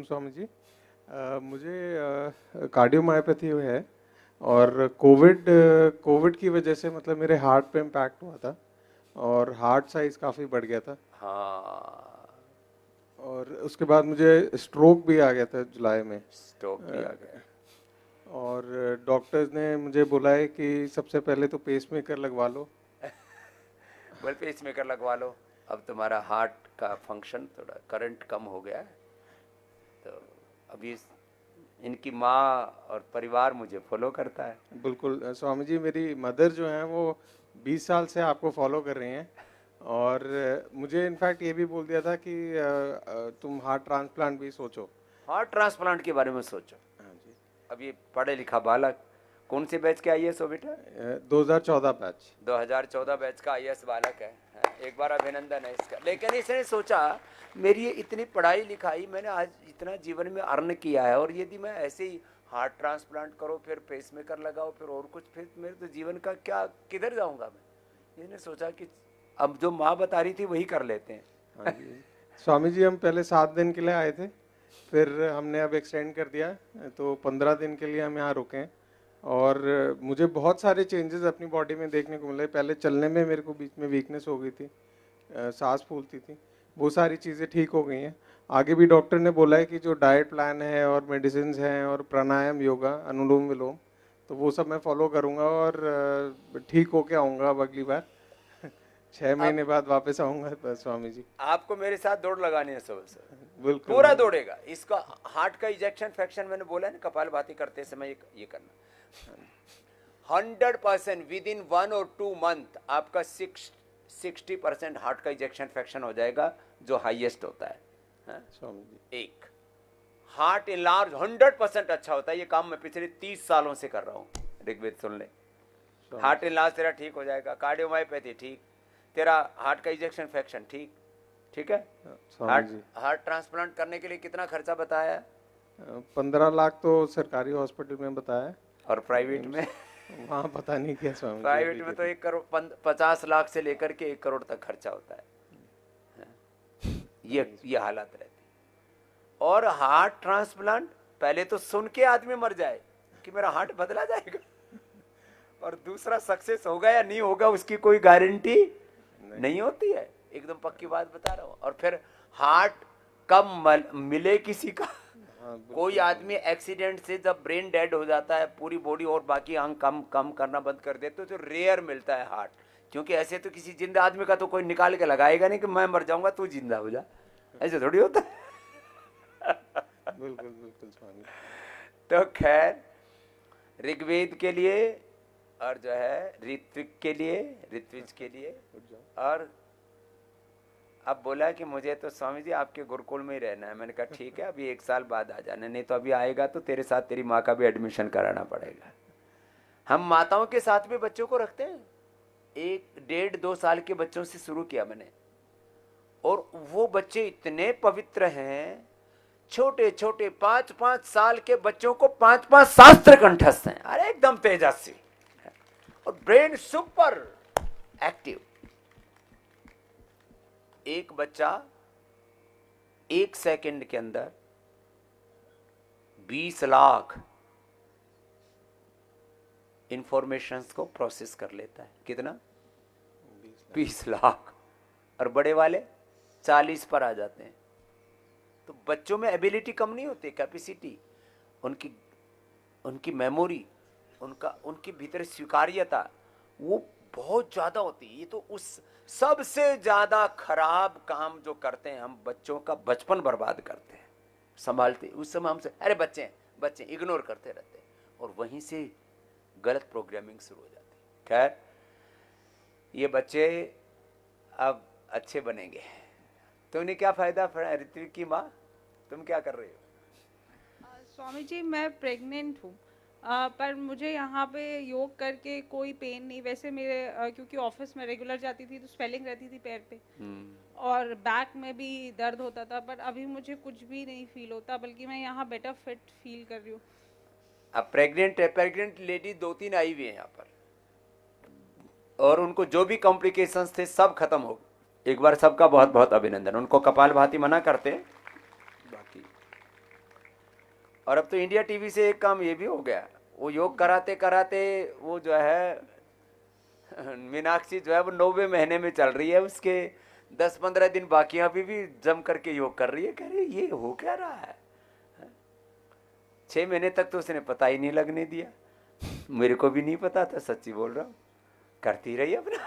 स्वामी जी। मुझे कार्डियोमायोपैथी है और कोविड की वजह से मतलब मेरे हार्ट पे इम्पैक्ट हुआ था और हार्ट साइज काफ़ी बढ़ गया था। हाँ, और उसके बाद मुझे स्ट्रोक भी आ गया था जुलाई में। स्ट्रोक भी आ गया। और डॉक्टर्स ने मुझे बोला है कि सबसे पहले तो पेसमेकर लगवा लो। बोल पेसमेकर लगवा लो। अब तुम्हारा हार्ट का फंक्शन थोड़ा करंट कम हो गया है, तो अभी इनकी माँ और परिवार मुझे फॉलो करता है। बिल्कुल स्वामी जी, मेरी मदर जो हैं वो 20 साल से आपको फॉलो कर रही हैं और मुझे इनफैक्ट ये भी बोल दिया था कि तुम हार्ट ट्रांसप्लांट भी सोचो। हार्ट ट्रांसप्लांट के बारे में सोचो। हाँ जी। अब ये पढ़े लिखा बालक कौन से बैच के आईएएस हो बेटा? 2014 बैच। 2014 बैच का आईएएस बालक है। एक बार अभिनंदन है इसका। लेकिन इसने सोचा मेरी ये इतनी पढ़ाई लिखाई, मैंने आज इतना जीवन में अर्न किया है, और यदि मैं ऐसे ही हार्ट ट्रांसप्लांट करो फिर पेसमेकर लगाओ फिर और कुछ, फिर मेरे तो जीवन का क्या, किधर जाऊंगा मैं? इसने सोचा कि अब जो माँ बता रही थी वही कर लेते हैं। हाँ जी स्वामी जी, हम पहले 7 दिन के लिए आए थे, फिर हमने अब एक्सटेंड कर दिया तो 15 दिन के लिए हम यहाँ रुके हैं। और मुझे बहुत सारे चेंजेस अपनी बॉडी में देखने को मिले। पहले चलने में मेरे को बीच में वीकनेस हो गई थी, सांस फूलती थी, वो सारी चीज़ें ठीक हो गई हैं। आगे भी डॉक्टर ने बोला है कि जो डाइट प्लान है और मेडिसिन हैं और प्राणायाम, योगा, अनुलोम विलोम, तो वो सब मैं फॉलो करूँगा और ठीक होके आऊँगा अब अगली बार। 6 महीने बाद वापस आऊँगा स्वामी जी। आपको मेरे साथ दौड़ लगानी है सुबह से, बिल्कुल पूरा दौड़ेगा। इसका हार्ट का इजेक्शन फ्रैक्शन मैंने बोला है ना, कपालभाति करते समय ये करना 100% विद इन 1 और 2 मंथ आपका 60% हार्ट का इजेक्शन फ्रैक्शन हो जाएगा, जो हाईएस्ट होता है। स्वामी जी। एक हार्ट इनलार्ज 100% अच्छा होता है। ये काम मैं पिछले 30 सालों से कर रहा हूँ। ऋग्वेद सुन ले। हार्ट इनलार्ज तेरा ठीक हो जाएगा, कार्डियोमायोपैथी ठीक, तेरा हार्ट का इजेक्शन फ्रैक्शन ठीक, ठीक है। हार्ट ट्रांसप्लांट करने के लिए कितना खर्चा बताया? 15 लाख तो सरकारी हॉस्पिटल में बताया, और प्राइवेट में वहाँ पता नहीं क्या स्वामी। प्राइवेट में तो 1 करोड़ 50 लाख से लेकर के 1 करोड़ तक खर्चा होता है। ये हालत रहती। और हार्ट ट्रांसप्लांट पहले तो सुन के आदमी मर जाए कि मेरा हार्ट बदला जाएगा, और दूसरा सक्सेस होगा या नहीं होगा उसकी कोई गारंटी नहीं होती है। एकदम पक्की बात बता रहा हूँ। और फिर हार्ट कब मिले किसी का? कोई आदमी एक्सीडेंट से जब ब्रेन डेड हो जाता है, पूरी बॉडी और बाकी अंग कम करना बंद कर देते तो रेयर मिलता है हार्ट। क्योंकि ऐसे तो किसी जिंदा आदमी का तो कोई निकाल के लगाएगा नहीं कि मैं मर जाऊंगा तू जिंदा हो जा, ऐसे थोड़ी होता है। बिल्कुल बिल्कुल स्वामी। तो खैर, ऋग्वेद के लिए और जो है ऋत्विक के लिए, ऋत्विज के लिए, और अब बोला कि मुझे तो स्वामी जी आपके गुरुकुल में ही रहना है। मैंने कहा ठीक है, अभी 1 साल बाद आ जाना, नहीं तो अभी आएगा तो तेरे साथ तेरी माँ का भी एडमिशन कराना पड़ेगा। हम माताओं के साथ भी बच्चों को रखते हैं। 1, 1.5, 2 साल के बच्चों से शुरू किया मैंने, और वो बच्चे इतने पवित्र हैं। छोटे छोटे 5-5 साल के बच्चों को 5-5 शास्त्र कंठस्थ हैं। अरे एकदम तेजस्वी, और ब्रेन सुपर एक्टिव। एक बच्चा 1 सेकंड के अंदर 20 लाख इंफॉर्मेशंस को प्रोसेस कर लेता है। कितना? 20 लाख। और बड़े वाले 40 पर आ जाते हैं। तो बच्चों में एबिलिटी कम नहीं होती, कैपेसिटी, उनकी मेमोरी, उनकी भीतर स्वीकार्यता वो बहुत ज्यादा होती है। ये तो उस सबसे ज्यादा खराब काम जो करते हैं हम, बच्चों का बचपन बर्बाद करते हैं, संभालते। उस समय हमसे अरे बच्चे इग्नोर करते रहते हैं, और वहीं से गलत प्रोग्रामिंग शुरू हो जाती है। खैर, ये बच्चे अब अच्छे बनेंगे। तो उन्हें क्या फायदा? ऋत्विक की माँ, तुम क्या कर रही हो? स्वामी जी, मैं प्रेग्नेंट हूँ, पर मुझे यहाँ पे योग करके कोई पेन नहीं। वैसे मेरे क्योंकि ऑफिस में रेगुलर जाती थी तो स्वेलिंग रहती थी पैर पे, और बैक में भी दर्द होता था, पर अभी मुझे कुछ भी नहीं फील होता, बल्कि मैं यहाँ बेटर फिट फील कर रही हूँ। अब प्रेग्नेंट लेडी 2-3 आई हुई है यहाँ पर, और उनको जो भी कॉम्प्लिकेशंस थे सब खत्म हो गए। एक बार सबका बहुत बहुत अभिनंदन। उनको कपालभाति मना करते, बाकी और अब तो इंडिया टीवी से एक काम ये भी हो गया, वो योग कराते कराते वो जो है मीनाक्षी जो है वो 90 महीने में चल रही है, उसके 10-15 दिन बाकी अभी भी जम करके योग कर रही है। कह रही ये हो क्या रहा है? 6 महीने तक तो उसने पता ही नहीं लगने दिया, मेरे को भी नहीं पता था, सच्ची बोल रहा हूँ, करती रही अपना।